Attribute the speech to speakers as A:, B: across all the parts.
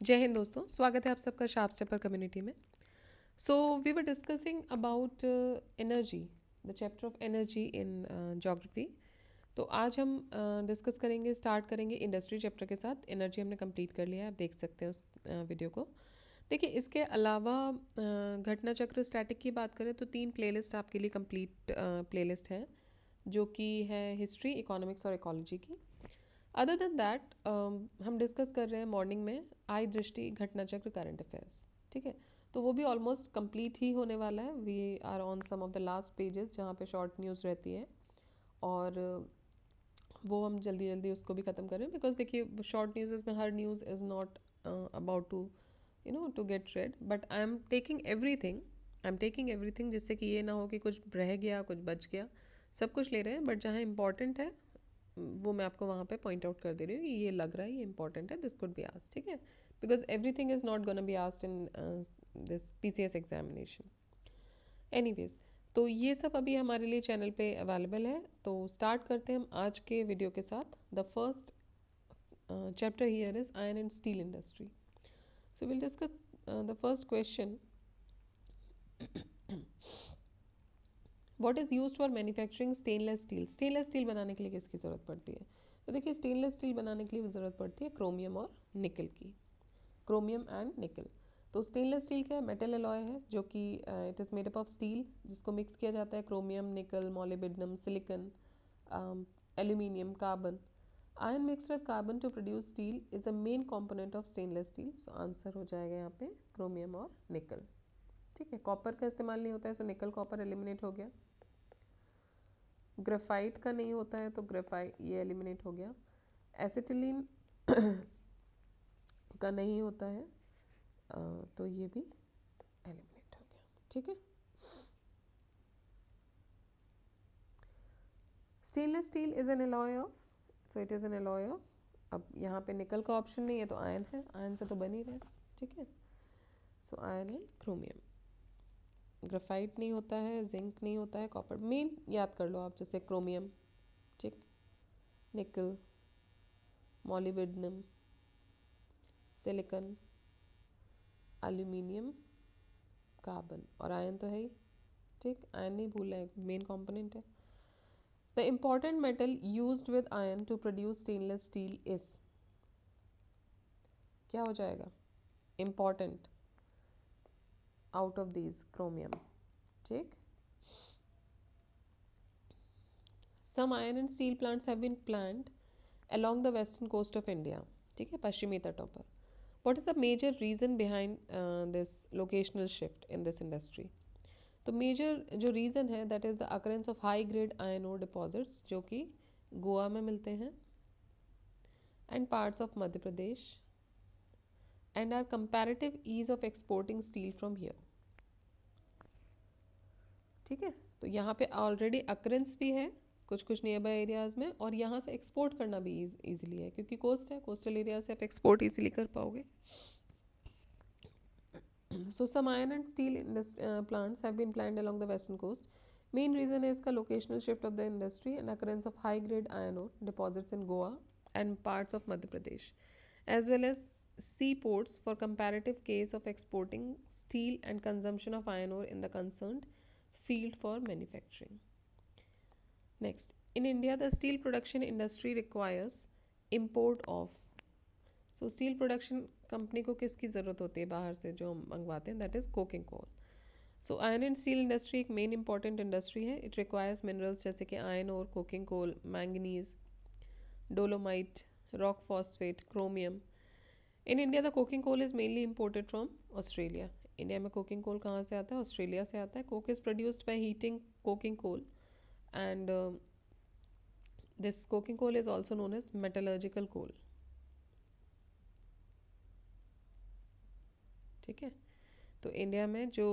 A: जय हिंद दोस्तों, स्वागत है आप सबका शार्प स्टेपर कम्युनिटी में। So we were discussing about energy, the chapter of energy in geography. तो आज हम स्टार्ट करेंगे इंडस्ट्री चैप्टर के साथ। एनर्जी हमने कंप्लीट कर लिया है, आप देख सकते हैं उस वीडियो को। देखिए, इसके अलावा घटना चक्र स्टैटिक की बात करें तो 3 प्लेलिस्ट आपके लिए कंप्लीट प्लेलिस्ट है, जो कि है हिस्ट्री, इकोनॉमिक्स और इकोलॉजी की। अदर देन दैट हम डिस्कस कर रहे हैं मॉर्निंग में आई दृष्टि, घटना चक्र, करंट अफेयर्स। ठीक है, तो वो भी ऑलमोस्ट कंप्लीट ही होने वाला है। We are on some of the last pages जहाँ पे शॉर्ट न्यूज़ रहती है, और वो हम जल्दी जल्दी उसको भी ख़त्म करें, बिकॉज देखिए शॉर्ट न्यूज़ में हर news is not about to to get read, but I am taking everything जिससे कि ये ना हो कि कुछ रह गया, कुछ बच गया। सब कुछ ले रहे हैं, बट जहाँ इंपॉर्टेंट है वो मैं आपको वहाँ पे पॉइंट आउट कर दे रही हूँ कि ये लग रहा है, ये इंपॉर्टेंट है, दिस कुड बी आस्क्ड। ठीक है, because everything is not gonna be asked in this PCS examination. Anyways, तो ये सब अभी हमारे लिए चैनल पे अवेलेबल है। तो स्टार्ट करते हैं हम आज के वीडियो के साथ। The first chapter here is iron and steel industry. So will discuss the first question. What is used for manufacturing stainless steel? Stainless steel बनाने के लिए किसकी ज़रूरत पड़ती है? तो देखिए, स्टेनलेस स्टील बनाने के लिए ज़रूरत पड़ती है क्रोमियम और निकल की। क्रोमियम एंड निकल। तो स्टेनलेस स्टील क्या है? मेटल एलॉय है, जो कि it is made up of steel, जिसको मिक्स किया जाता है chromium, nickel, molybdenum, silicon, aluminium, carbon. Iron mixed with carbon to produce steel is the main component of stainless steel. So answer हो जाएगा यहाँ पे क्रोमियम और निकल। ठीक है, कॉपर का इस्तेमाल नहीं होता है, सो निकल कॉपर एलिमिनेट हो गया। ग्रेफाइट का नहीं होता है, तो ग्रेफाइट ये एलिमिनेट हो गया। एसिटिलीन का नहीं होता है, तो ये भी एलिमिनेट हो गया। ठीक है, stainless steel is an alloy of, so it is an alloy of. अब यहाँ पे निकल का ऑप्शन नहीं है, तो आयन है, आयन से तो बन ही रहा है। ठीक है, सो आयन एंड क्रोमियम। ग्रेफाइट नहीं होता है, जिंक नहीं होता है, कॉपर मेन याद कर लो आप, जैसे क्रोमियम, ठीक, nickel, molybdenum, silicon, aluminium, carbon, और आयन तो है ही। ठीक, आयन नहीं भूलना है, मेन कंपोनेंट है। The important metal used with iron to produce stainless steel is, क्या हो जाएगा? Important out of these, chromium. ठीक, some iron and steel plants have been planned along the western coast of India. ठीक है, पश्चिमी तटों पर। What is the major reason behind this locational shift in this industry? तो major जो reason है, that is the occurrence of high grade iron ore deposits, जो कि गोवा में मिलते हैं and parts of Madhya Pradesh, and are comparative ease of exporting steel from here. ठीक है, तो यहाँ पे ऑलरेडी अकरेंस भी है कुछ कुछ नियर बाय एरियाज़ में, और यहाँ से एक्सपोर्ट करना भी ईजिली है, क्योंकि कोस्ट है, कोस्टल एरिया से आप एक्सपोर्ट ईजिली कर पाओगे। So some iron and steel plants have been planned along the western coast. Main reason is the locational shift of the industry and occurrence of high grade iron ore deposits in Goa and parts of Madhya Pradesh, as well as seaports for comparative case of exporting steel and consumption of iron ore in the concerned field for manufacturing. Next, in India, the steel production industry requires import of, so steel production company को किसकी ज़रूरत होती है बाहर से जो हम मंगवाते हैं? That is coking coal. So iron and steel industry एक मेन इंपॉर्टेंट इंडस्ट्री है। इट रिक्वायर्स मिनरल्स जैसे कि आयरन और coking coal, manganese, dolomite, rock phosphate, chromium. In India the coking coal is mainly imported from Australia. India में coking coal कहाँ से आता है? ऑस्ट्रेलिया से आता है। Coke is produced by heating coking coal, and this coking coal is also known as metallurgical कोल। ठीक है, तो इंडिया में जो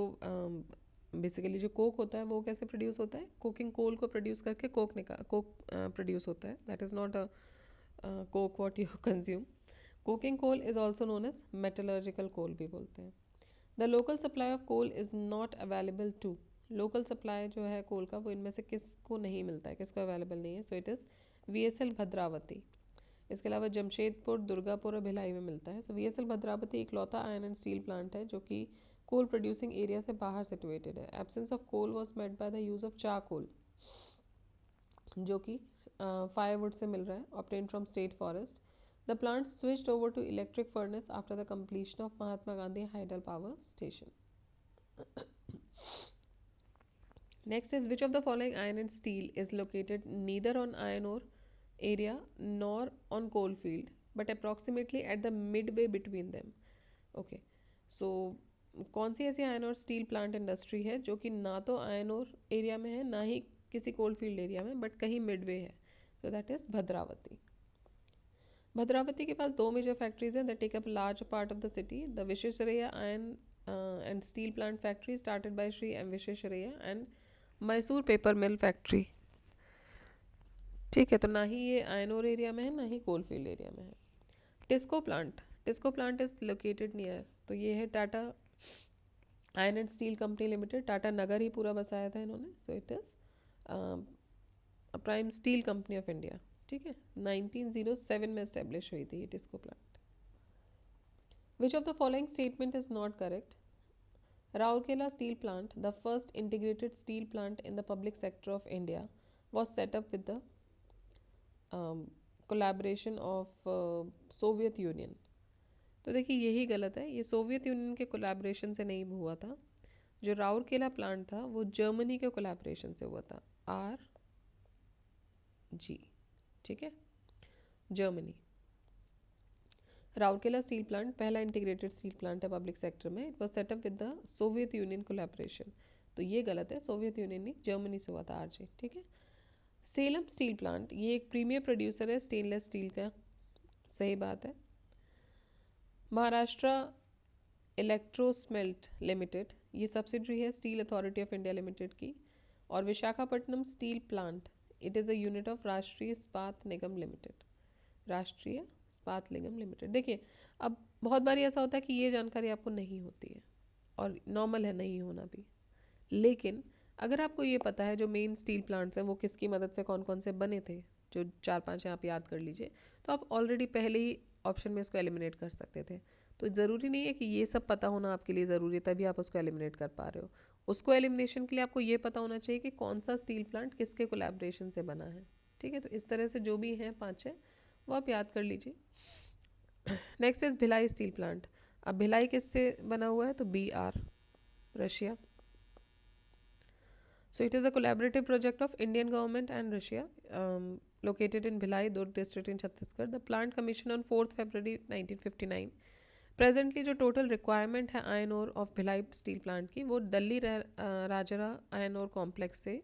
A: बेसिकली जो कोक होता है वो कैसे प्रोड्यूस होता है? कोकिंग कोल को प्रोड्यूस करके कोक प्रोड्यूस होता है। That is not a coke what you consume. Coking coal is also known as metallurgical coal भी बोलते हैं। The local supply of coal is not available to, local supply जो है कोल का वो इनमें से किसको नहीं मिलता है, किसको अवेलेबल नहीं है? So it is VSL Bhadravati. इसके अलावा जमशेदपुर, दुर्गापुर और भिलाई में मिलता है। सो वीएसएल भद्रावती इकलौता आयरन एंड स्टील प्लांट है जो कि कोल प्रोड्यूसिंग एरिया से बाहर सिचुएटेड है। Absence of coal was met by the use of charcoal, जो कि फायरवुड से मिल रहा है, obtain from state forest. The plant switched over to electric furnace after the completion of Mahatma Gandhi hydel power station. Next is, which of the following iron and steel is located neither on iron ore area nor on coal field but approximately at the midway between them? Okay, so कौन सी ऐसी iron और steel plant industry है जो कि ना तो iron और area में है ना ही किसी कोल फील्ड एरिया में, बट कहीं मिडवे है? So that is Bhadravati. Bhadravati के पास दो मेजर फैक्ट्रीज हैं that take up large part of the city. The Visvesvaraya iron and steel plant factory started by Shri M Visvesvaraya and Mysore paper mill factory. ठीक है, तो ना ही ये आयरन ओर एरिया में है ना ही कोल फील्ड एरिया में है। TISCO plant is located near, तो ये है Tata iron and steel company limited. Tata Nagar ही पूरा बसाया था इन्होंने। So it is prime steel company of India. ठीक है, 1907 में एस्टेब्लिश हुई थी ये TISCO plant. Which of the following statement is not correct? Rourkela Steel Plant, the first integrated steel plant in the public sector of India, was set up with the collaboration of Soviet Union. तो देखिए यही गलत है, ये Soviet union के collaboration से नहीं हुआ था। जो राउरकेला प्लांट था वो जर्मनी के कोलैबोरेशन से हुआ था, RG। ठीक है, जर्मनी। राउरकेला स्टील प्लांट पहला इंटीग्रेटेड स्टील प्लांट है पब्लिक सेक्टर में। It was setup with the Soviet union collaboration, तो ये गलत है, सोवियत यूनियन नहीं, जर्मनी से हुआ था, RG। ठीक है। सेलम स्टील प्लांट, ये एक प्रीमियर प्रोड्यूसर है स्टेनलेस स्टील का, सही बात है। महाराष्ट्र इलेक्ट्रोस्मेल्ट लिमिटेड, ये सब्सिडरी है steel authority of India limited की। और Visakhapatnam steel plant, it is a unit of राष्ट्रीय इस्पात निगम लिमिटेड, राष्ट्रीय इस्पात निगम लिमिटेड। देखिए अब बहुत बारी ऐसा होता है कि ये जानकारी आपको नहीं होती है, और नॉर्मल है नहीं होना भी, लेकिन अगर आपको ये पता है जो मेन स्टील प्लांट्स हैं वो किसकी मदद से कौन कौन से बने थे, जो 4-5 हैं आप याद कर लीजिए, तो आप ऑलरेडी पहले ही ऑप्शन में इसको एलिमिनेट कर सकते थे। तो ज़रूरी नहीं है कि ये सब पता होना आपके लिए ज़रूरी है तभी आप उसको एलिमिनेट कर पा रहे हो। उसको एलिमिनेशन के लिए आपको ये पता होना चाहिए कि कौन सा स्टील प्लांट किसके कोलैबोरेशन से बना है। ठीक है, तो इस तरह से जो भी हैं 5-6 वो आप याद कर लीजिए। Next is Bhilai steel plant. अब भिलाई किससे बना हुआ है? तो BR, Russia. So it is a collaborative project of Indian government and Russia, located in Bhilai, Durg district in Chhattisgarh. The plant commissioned on 4th February 1959. Presently जो total requirement है iron ore of Bhilai steel plant की, वो Delhi Rajhara iron ore complex से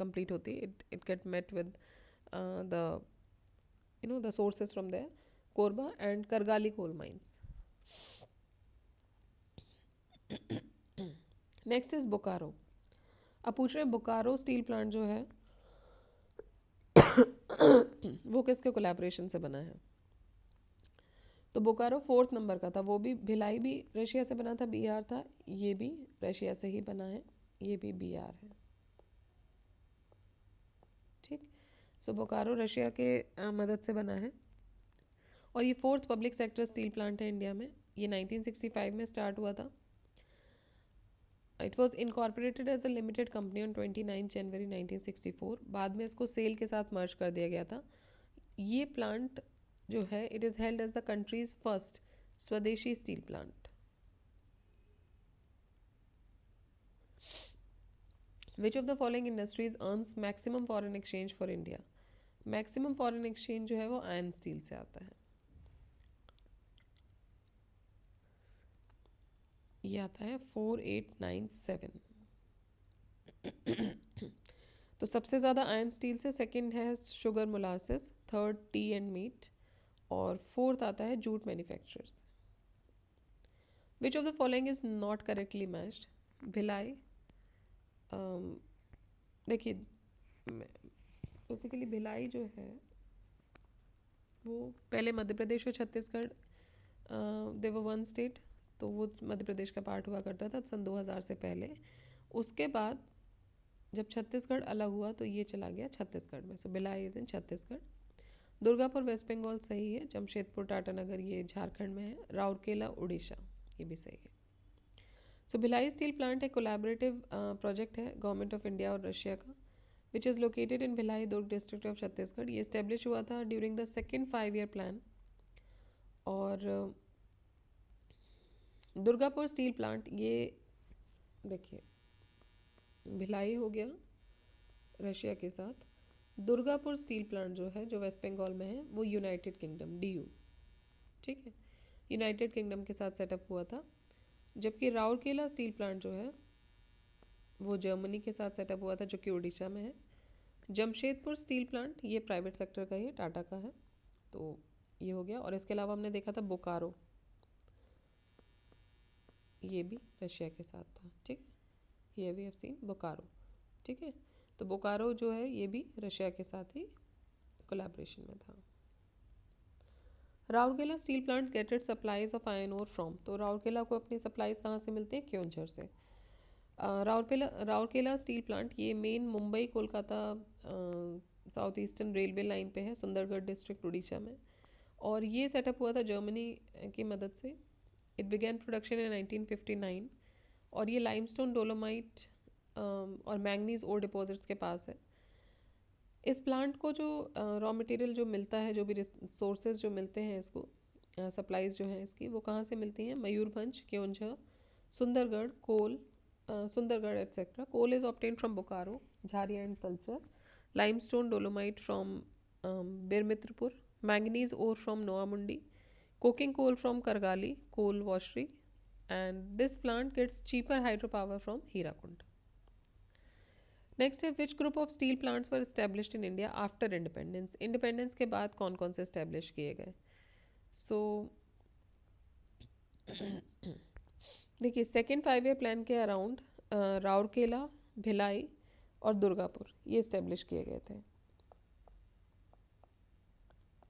A: complete होती है। It get met with the sources from there, Korba and Kargali coal mines. Next is Bokaro. अब पूछ रहे हैं बोकारो स्टील प्लांट जो है वो किसके कोलैबोरेशन से बना है? तो बोकारो 4th नंबर का था, वो भी भिलाई भी रशिया से बना था, BR था, ये भी रशिया से ही बना है, ये भी BR है। ठीक, सो बोकारो रशिया के मदद से बना है, और ये 4th public sector steel plant है इंडिया में। ये 1965 में स्टार्ट हुआ था। It was incorporated as a limited company on 29 January 1964। बाद में इसको सेल के साथ मर्ज कर दिया गया था। ये प्लांट जो है it is held as the country's first swadeshi steel plant. Which of the following industries earns maximum foreign exchange for India? Maximum foreign exchange जो है वो आयरन स्टील से आता है। ये आता है 4897। तो सबसे ज़्यादा आयरन स्टील से, सेकंड है sugar molasses, third tea and meat, और फोर्थ आता है jute manufacturers. Which of the following is not correctly matched? Bhilai, देखिए बेसिकली भिलाई जो है वो पहले मध्य प्रदेश और छत्तीसगढ़ दे वर वन स्टेट, तो वो मध्य प्रदेश का पार्ट हुआ करता था सन 2000 से पहले। उसके बाद जब छत्तीसगढ़ अलग हुआ तो ये चला गया छत्तीसगढ़ में। So Bhilai is in Chhattisgarh. Durgapur West Bengal सही है, जमशेदपुर टाटानगर ये झारखंड में है, राउरकेला उड़ीसा ये भी सही है। सो भिलाई स्टील प्लांट एक कोलैबोरेटिव प्रोजेक्ट है गवर्नमेंट ऑफ इंडिया और रशिया का, which is located in Bhilai Durg district of Chhattisgarh. ये इस्टेब्लिश हुआ था during the second 5 year plan. और दुर्गापुर स्टील प्लांट ये देखिए भिलाई हो गया रशिया के साथ, दुर्गापुर स्टील प्लांट जो है जो वेस्ट बंगाल में है वो यूनाइटेड किंगडम DU, ठीक है, यूनाइटेड किंगडम के साथ सेटअप हुआ था। जबकि राउरकेला स्टील प्लांट जो है वो जर्मनी के साथ सेटअप हुआ था जो कि उड़ीसा में है। जमशेदपुर स्टील प्लांट ये प्राइवेट सेक्टर का ही है, टाटा का है, तो ये हो गया। और इसके अलावा हमने देखा था बोकारो, ये भी रशिया के साथ था, ठीक है, ये वी हैव सीन बोकारो, ठीक है। तो बोकारो जो है ये भी रशिया के साथ ही कोलैबोरेशन में था। Rourkela steel plant get it supplies of iron ore from, तो राउरकेला को अपनी सप्लाईज कहाँ से मिलती है? क्योंझर से। राउरकेला स्टील प्लांट ये main Mumbai Kolkata south eastern railway line पे है, सुंदरगढ़ डिस्ट्रिक्ट उड़ीसा में, और ये सेटअप हुआ था जर्मनी की मदद से। इट बिगैन प्रोडक्शन इन 1959 और ये लाइमस्टोन डोलोमाइट और मैंगनीज ओर डिपॉजिट्स के पास है। इस प्लांट को जो रॉ मटेरियल जो मिलता है, जो भी सोर्सेज जो मिलते हैं इसको, सप्लाईज जो हैं इसकी, वो कहाँ से मिलती हैं? Mayurbhanj, Keonjhar, Sundargarh, coal, Sundargarh etcetera. Coal is obtained from Bokaro, Jharia and Talcher, limestone dolomite from Birmitrpur, manganese ore from Noamundi, coking coal from Kargali coal washery, and this plant gets cheaper hydropower from Hirakund. Next है which group of steel plants were established in India after independence? Independence के बाद कौन कौन से establish किए गए? So देखिए second 5 year plan के अराउंड राउरकेला, भिलाई और दुर्गापुर ये इस्टेब्लिश किए गए थे,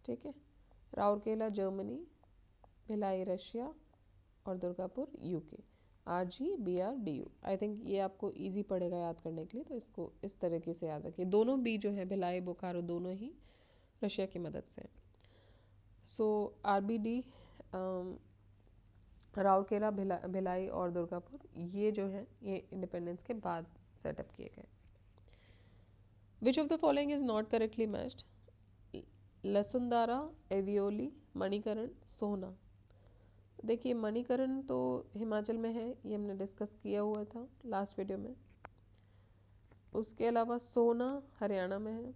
A: ठीक है। राउरकेला जर्मनी, भिलाई रशिया और Durgapur UK, RGBRDU। I think ये आपको इजी पड़ेगा याद करने के लिए, तो इसको इस तरीके से याद रखिए। दोनों भी जो है भिलाई बोकारो दोनों ही रशिया की मदद से। सो RBD राउरकेला, भिलाई और दुर्गापुर ये जो है ये इंडिपेंडेंस के बाद सेटअप किए गए। Which of the following is not correctly matched? लसुंदारा, एवियोली, Manikaran, सोना। देखिए मणिकरण तो हिमाचल में है, ये हमने डिस्कस किया हुआ था लास्ट वीडियो में। उसके अलावा सोना हरियाणा में है।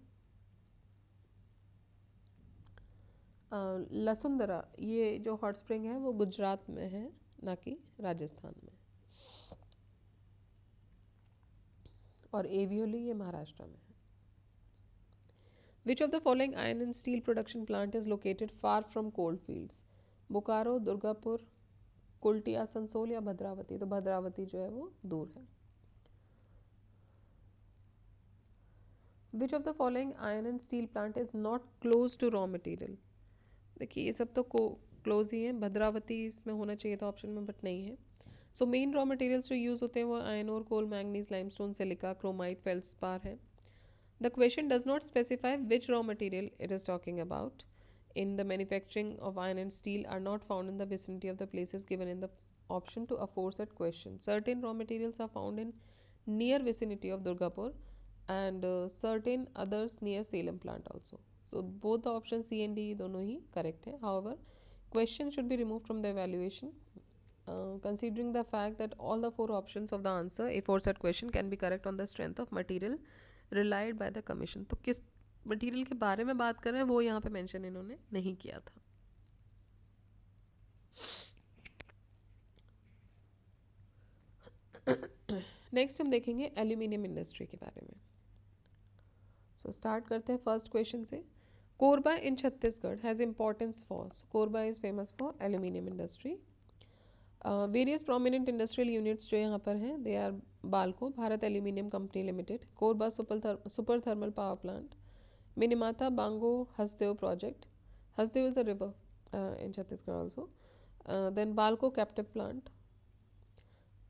A: लसुंदरा ये जो हॉट स्प्रिंग है वो गुजरात में है, ना कि राजस्थान में। और एवियोली ये महाराष्ट्र में है। Which of the following iron and steel production plant is located far from coal fields? Bokaro, Durgapur, Kulti, Asansol या भद्रावती? तो भद्रावती जो है वो दूर है। Which of the following iron and steel plant is not close to raw material? देखिए ये सब तो क्लोज ही हैं, भद्रावती इसमें होना चाहिए था ऑप्शन में बट नहीं है। सो मेन रॉ मटेरियल्स जो यूज़ होते हैं वो आयरन और coal, manganese, limestone, silica, chromite, feldspar है। The question does not specify which raw material it is talking about in the manufacturing of iron and steel are not found in the vicinity of the places given in the option to aforesaid question. Certain raw materials are found in near vicinity of Durgapur and certain others near Salem plant also. So both the options C and D दोनों ही correct है. However, question should be removed from the evaluation. Considering the fact that all the 4 options of the answer aforesaid question can be correct on the strength of material relied by the commission. तो किस material के बारे में बात कर रहे हैं वो यहाँ पे मेंशन इन्होंने नहीं किया था। नेक्स्ट हम देखेंगे एल्यूमिनियम इंडस्ट्री के बारे में। सो स्टार्ट करते हैं फर्स्ट क्वेश्चन से। Korba in Chhattisgarh has importance for, Korba is famous for aluminium industry. Various prominent industrial units जो यहाँ पर हैं they are BALCO, Bharat Aluminium Company Limited, Korba Super Thermal Power Plant, Minimata, Bango, Hasdeo project, Hasdeo is a river in Chhattisgarh also, then BALCO captive plant,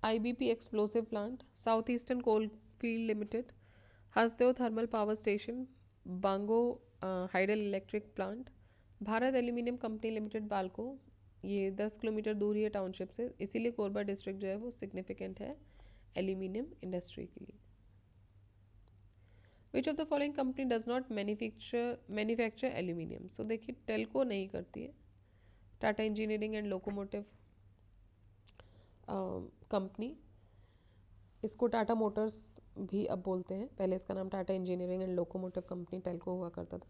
A: IBP explosive plant, South Eastern Coalfield Limited, Hasdeo thermal power station, Bango hydel electric plant, Bharat Aluminium Company limited Balco, ये 10 kilometre दूर ही है township से, इसीलिए Korba district जो है वो significant है aluminium industry के लिए। Which of the following company does not manufacture aluminium? So देखिए टेल्को नहीं करती है, Tata Engineering and Locomotive Company, इसको टाटा मोटर्स भी अब बोलते हैं, पहले इसका नाम Tata Engineering and Locomotive company Telco हुआ करता था।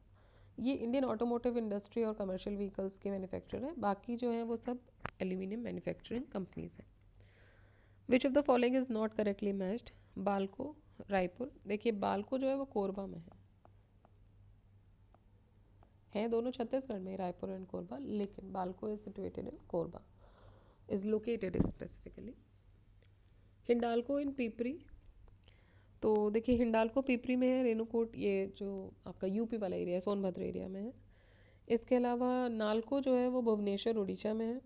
A: ये इंडियन ऑटोमोटिव इंडस्ट्री और कमर्शियल व्हीकल्स के मैन्युफैक्चरर है, बाकी जो हैं वो सब एल्यूमिनियम मैन्युफैक्चरिंग कंपनीज हैं। विच of the following is not correctly matched? Balco, Raipur, देखिए बाल्को जो है वो कोरबा में है दोनों छत्तीसगढ़ में, रायपुर एंड कोरबा, लेकिन BALCO is situated in Korba, is located specifically. Hindalco in Pipri, तो देखिए हिंडाल्को पीपरी में है, रेणुकूट ये जो आपका यूपी वाला एरिया है सोनभद्र एरिया में है। इसके अलावा नालको जो है वो भुवनेश्वर उड़ीसा में है,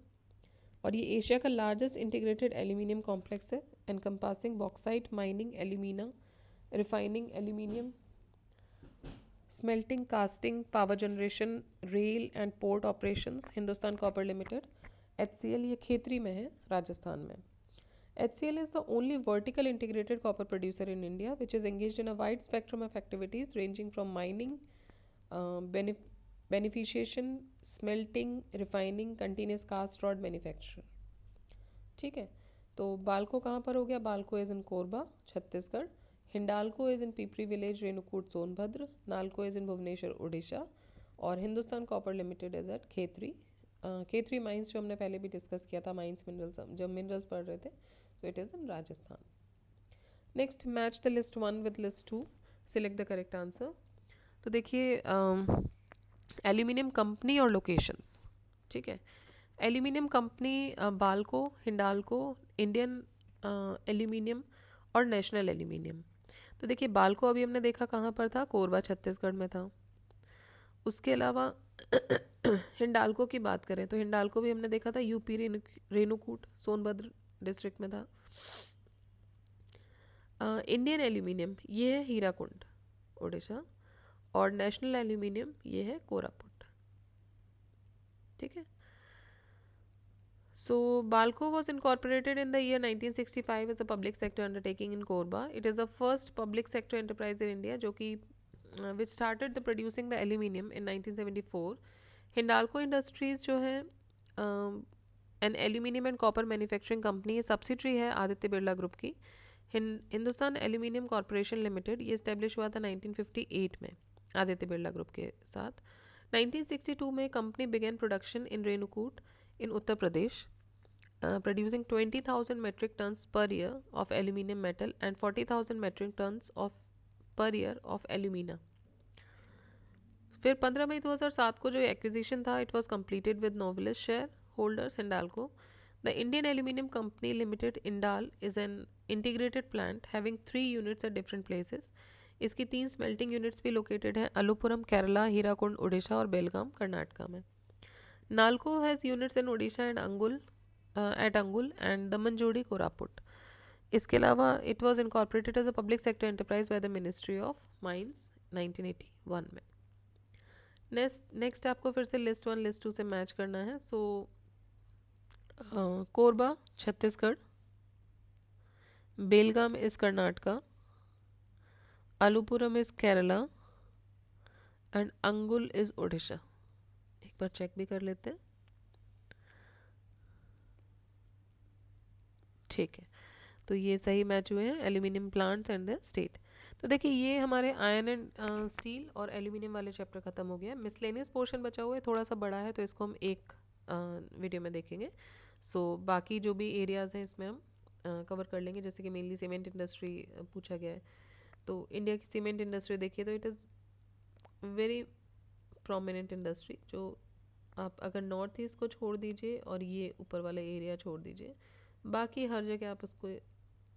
A: और ये एशिया का लार्जेस्ट इंटीग्रेटेड एल्यूमिनियम कॉम्प्लेक्स है, encompassing bauxite mining, alumina refining, aluminium smelting, casting, power generation, rail and port operations, Hindustan Copper limited. HCL ये खेतरी में है राजस्थान में। HCL is the only vertical integrated copper producer in India which is engaged in a wide spectrum of activities ranging from mining, beneficiation, smelting, refining, continuous cast rod manufacture। ठीक है, तो बाल्को कहाँ पर हो गया? BALCO is in Korba Chhattisgarh, Hindalco is in Pipri village Renukoot Sonbhadra, NALCO is in Bhubaneswar Orissa, और Hindustan Copper Limited is at Khetri. Khetri mines जो हमने पहले भी डिस्कस किया था, माइंस मिनरल्स जब मिनरल्स पढ़ रहे थे, so it is in Rajasthan. Next, match the list 1 with list 2, select the correct answer। तो देखिए एल्यूमिनियम कंपनी और लोकेशंस, ठीक है, aluminium company Balco, Hindalco, Indian aluminium और नेशनल एल्यूमिनियम। तो देखिए बाल्को अभी हमने देखा कहाँ पर था, कोरबा छत्तीसगढ़ में था। उसके अलावा हिंडाल्को की बात करें तो हिंडाल्को भी हमने देखा था यूपी रेणुकूट सोनभद्र डिस्ट्रिक्ट में था। इंडियन एल्यूमिनियम ये है हीराकुंड उड़ीसा, और नेशनल एल्यूमिनियम ये है कोरापुट। ठीक है, so BALCO was incorporated in the year 1965 as a public sector undertaking in Korba. It is the first public sector enterprise in India जो कि which started the producing the aluminium in 1974। Hindalco industries जो है an aluminium and copper manufacturing company, ये subsidiary है Aditya Birla group की। Hindustan Aluminium Corporation Limited ये establish हुआ था 1958 में आदित्य बिरला ग्रुप के साथ। 1962 में company began production in Renukoot in Uttar Pradesh, producing 20,000 metric tons per year of aluminium metal and 40,000 metric tons of per year of alumina। फिर 15 मई 2007 को जो एक्विजिशन था, it was completed with Novelis shareholders Hindalco. The Indian Aluminium Company Limited INDAL is an integrated plant having 3 units at different places. इसकी 3 smelting units भी located हैं अलुपुरम केरला, हीराकुंड उड़ीसा और बेलगाम कर्नाटका में। NALCO has units in Orissa and Angul at Angul and Damanjodi Koraput. इसके अलावा it was incorporated as a public sector enterprise by the ministry of mines 1981 में। Next आपको फिर से लिस्ट 1 लिस्ट 2 से मैच करना है। So Korba Chhattisgarh, Belgaum is Karnataka, Alupuram is Kerala and Angul is Odisha. एक बार चेक भी कर लेते हैं। ठीक है, तो ये सही मैच हुए हैं aluminium plants and the state. तो देखिए ये हमारे आयरन एंड स्टील और एल्यूमिनियम वाले चैप्टर खत्म हो गया। मिसलेनियस पोर्शन बचा हुआ है, थोड़ा सा बड़ा है, तो इसको हम एक वीडियो में देखेंगे। सो बाकी जो भी एरियाज़ हैं इसमें हम कवर कर लेंगे, जैसे कि मेनली सीमेंट इंडस्ट्री पूछा गया है। तो इंडिया की सीमेंट इंडस्ट्री देखिए तो it is very prominent industry, जो आप अगर नॉर्थ ईस्ट को छोड़ दीजिए और ये ऊपर वाला एरिया छोड़ दीजिए, बाकी हर जगह आप उसको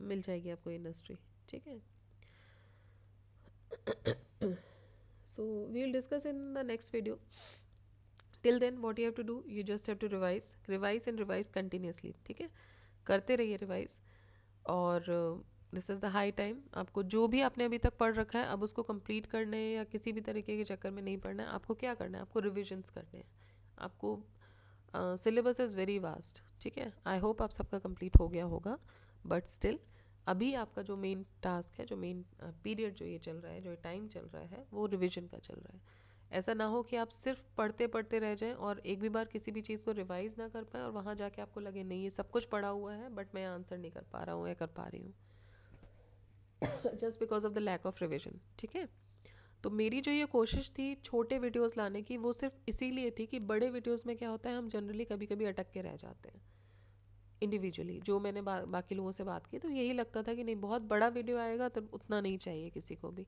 A: मिल जाएगी आपको इंडस्ट्री। ठीक है, so we will discuss in the next video। till then what you have to do, you just have to revise and revise continuously। ठीक है, करते रहिए रिवाइज, और this is the high time. आपको जो भी आपने अभी तक पढ़ रखा है अब उसको कंप्लीट करने या किसी भी तरीके के चक्कर में नहीं पढ़ना है। आपको क्या करना है, आपको रिविजन्स करने हैं। आपको सिलेबस इज़ वेरी वास्ट, ठीक है। आई होप आप सबका कंप्लीट हो गया होगा, बट स्टिल अभी आपका जो मेन टास्क है, जो मेन पीरियड जो ये चल रहा है, जो ये टाइम चल रहा है, वो रिविजन का चल रहा है। ऐसा ना हो कि आप सिर्फ पढ़ते पढ़ते रह जाएं और एक भी बार किसी भी चीज़ को रिवाइज ना कर पाएँ और वहाँ जाके आपको लगे नहीं ये सब कुछ पढ़ा हुआ है बट मैं आंसर नहीं कर पा रहा हूँ या कर पा रही हूँ, just because of the lack of revision, ठीक है। तो मेरी जो ये कोशिश थी छोटे वीडियोस लाने की, वो सिर्फ इसीलिए थी कि बड़े वीडियोस में क्या होता है, हम जनरली कभी कभी अटक के रह जाते हैं इंडिविजुअली। जो मैंने बाकी लोगों से बात की तो यही लगता था कि नहीं बहुत बड़ा वीडियो आएगा तो उतना नहीं चाहिए किसी को भी।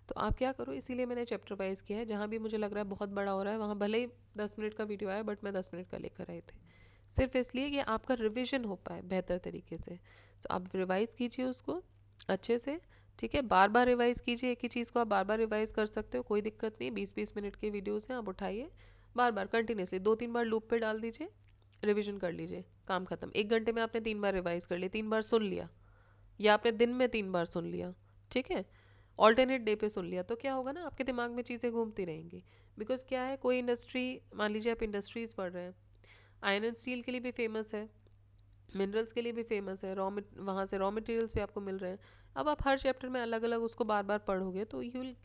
A: तो आप क्या करो, इसीलिए मैंने चैप्टर वाइज किया है। जहाँ भी मुझे लग रहा है बहुत बड़ा हो रहा है वहाँ भले ही 10 मिनट का वीडियो आया बट मैं 10 मिनट का लेकर आई थी, सिर्फ इसलिए कि आपका रिविजन हो पाए बेहतर तरीके से। तो आप रिवाइज़ कीजिए उसको अच्छे से, ठीक है। बार बार रिवाइज़ कीजिए, एक ही चीज़ को आप बार बार रिवाइज़ कर सकते हो, कोई दिक्कत नहीं। 20-20 मिनट के वीडियोज़ हैं, आप उठाइए बार बार कंटिन्यूसली 2-3 बार लूप पे डाल दीजिए, रिवीजन कर लीजिए, काम खत्म। 1 घंटे में आपने 3 बार रिवाइज कर लिया, 3 बार सुन लिया, या आपने दिन में 3 बार सुन लिया, ठीक है। ऑल्टरनेट डे पे सुन लिया तो क्या होगा ना, आपके दिमाग में चीज़ें घूमती रहेंगी। बिकॉज क्या है, कोई इंडस्ट्री, मान लीजिए आप इंडस्ट्रीज़ पढ़ रहे हैं, आयरन एंड स्टील के लिए भी फेमस है, मिनरल्स के लिए भी फेमस है, वहाँ से रॉ मटेरियल्स भी आपको मिल रहे हैं। अब आप हर चैप्टर में अलग अलग उसको बार बार पढ़ोगे तो you will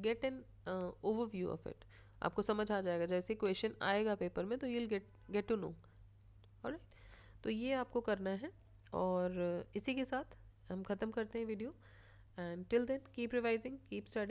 A: get an overview of it. आपको समझ आ जाएगा, जैसे क्वेश्चन आएगा पेपर में तो you will get to know. Alright, तो ये आपको करना है। और इसी के साथ हम ख़त्म करते हैं video. And till then keep revising, keep study.